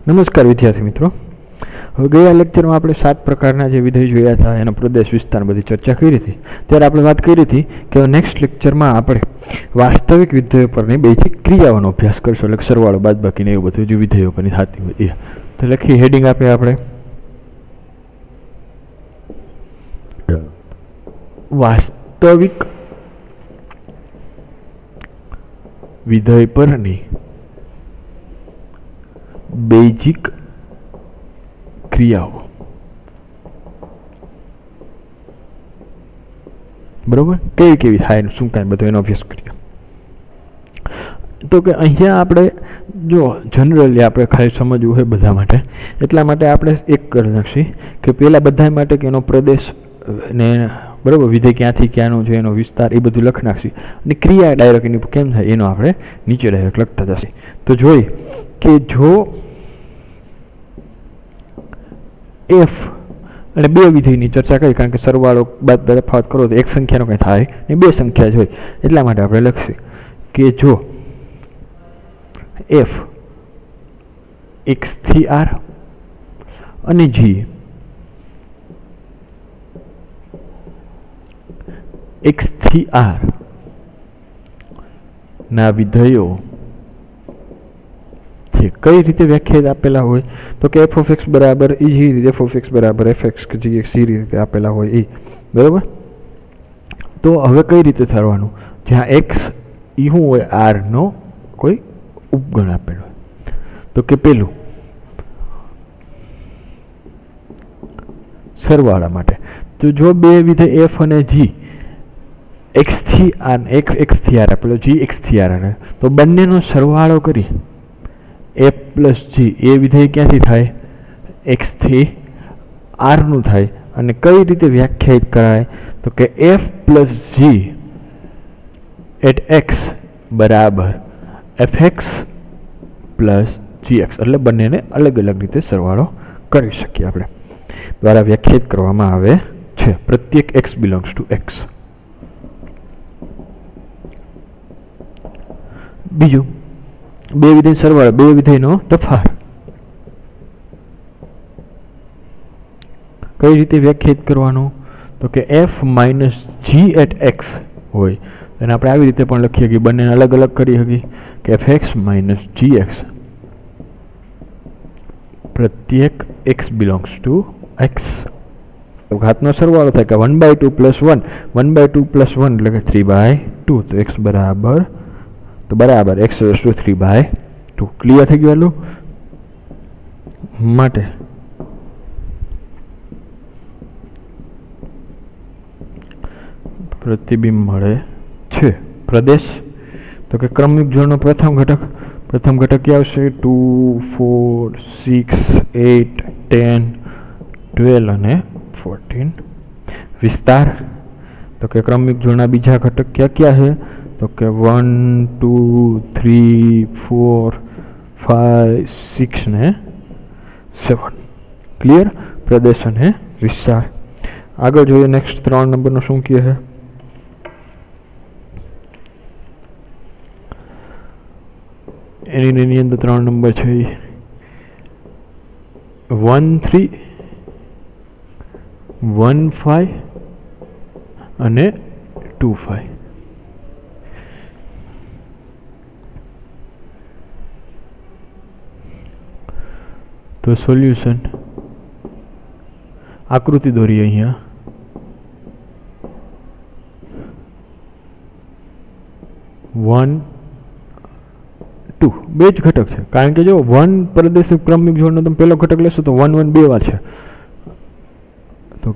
નમસ્કાર વિદ્યાર્થી મિત્રો। હવે ગયા લેક્ચરમાં આપણે 7 પ્રકારના જે વિધેય જોયા હતા એનો પ્રદેશ વિસ્તાર બધી ચર્ચા કરી હતી। ત્યારે આપણે વાત કરી હતી કે નેક્સ્ટ લેક્ચરમાં આપણે વાસ્તવિક વિધેયો પરની બેઝિક ક્રિયાઓનો અભ્યાસ કરશું, એટલે સરવાળો બાદબાકી ને એવું બધું જે વિધેયો પરની થતી હોય એ। તો લખી હેડિંગ આપે આપણે વાસ્તવિક વિધેય પરની બેઝિક ક્રિયાઓ। બરોબર, કેવી કેવી થાય શું કાંઈ બધો એનો અભ્યાસ કરીએ। તો કે અહીંયા આપણે જો જનરલી આપણે ખાલી સમજવું હોય બધા માટે, એટલા માટે આપણે એક કરી નાખીએ કે પહેલાં બધા માટે કે એનો પ્રદેશ ને બરાબર વિધેય ક્યાંથી ક્યાંનો છે એનો વિસ્તાર એ બધું લખી નાખીએ અને ક્રિયા ડાયરેક્ટ એની કેમ થાય એનો આપણે નીચે ડાયરેક્ટ લખતા જશે। તો જોઈ કે જો એફ અને બે વિધેયની ચર્ચા કરી, કારણ કે સરવાળો બાદ તફાવત કરો તો એક સંખ્યાનો કંઈ થાય ને બે સંખ્યા જ હોય, એટલા માટે આપણે લખીએ કે જો એફ એક્સ થી આર અને જી એક્સ થી આર ના વિધેયો કઈ રીતે વ્યાખ્યાયિત આપેલા હોય, તો કે એફ ઓફ એક્સ બરાબર એ જ રીતે એફ ઓફ એક્સ બરાબર એફ એક્સ કે જી એક્સ એ રીતે આપેલા હોય એ બરાબર। તો હવે કઈ રીતે થવાનું, જ્યાં એક્સ એ શું હોય આર નો કોઈ ઉપગણ આપેલો હોય, તો કે પેલું સરવાળા માટે તો જો બે વિધેય એફ અને જી એક્સ થી આર એક્સ થી આર આપેલો જી એક્સ થી આર, તો બંનેનો સરવાળો કરી એફ પ્લસ જી એ વિધેય ક્યાંથી થાય એક્સ થી આર નું થાય। અને કઈ રીતે વ્યાખ્યાયિત કરાય, તો કે F plus G at X બરાબર F X plus G X, એટલે બંનેને અલગ અલગ રીતે સરવાળો કરી શકીએ આપણે, દ્વારા વ્યાખ્યાયિત કરવામાં આવે છે પ્રત્યેક એક્સ બિલોંગ્સ ટુ એક્સ। બીજું બે વિધેય સરવાળો, બે વિધેયનો તફાવત કઈ રીતે વ્યાખ્યાયિત કરવાનો, તો કે F minus G at X હોય અને આપણે આવી રીતે પણ લખીએ કે બંને અલગ અલગ કરી શકીએ કે F X minus G X પ્રત્યેક એક્સ બિલોંગ્સ ટુ એક્સ, ઘાતનો સરવાળો થાય કે 1/2 પ્લસ 1 1/2 પ્લસ 1 એટલે કે 3/2, તો એક્સ બરાબર તો બરાબર એક્સ રેઝ ટુ 3/2। ક્લિયર થઈ ગયું માટે પ્રતિબિંબ મળે છે। પ્રદેશ તો કે ક્રમિક જોડનો પ્રથમ ઘટક ક્યાં આવશે 2 4 6 8 10 12 અને 14। વિસ્તાર તો કે ક્રમિક જોડના બીજા ઘટક ક્યાં ક્યાં છે, તો કે 1 2 3 4 5 6 ને 7। ક્લિયર, પ્રદેશ અને વિસ્તાર। આગળ જોઈએ નેક્સ્ટ 3 નંબરનો શું કહે છે, એની અંદર 3 નંબર છે 1 3 1 5 અને 2 5। તો સોલ્યુશન આકૃતિ દોરીએ અહીંયા, 1 2 બે જ ઘટક છે, કારણ કે જો 1 પ્રદેશ ક્રમિક જોડનો તમે પહેલો ઘટક લેશો તો 1 1 બે વાર છે,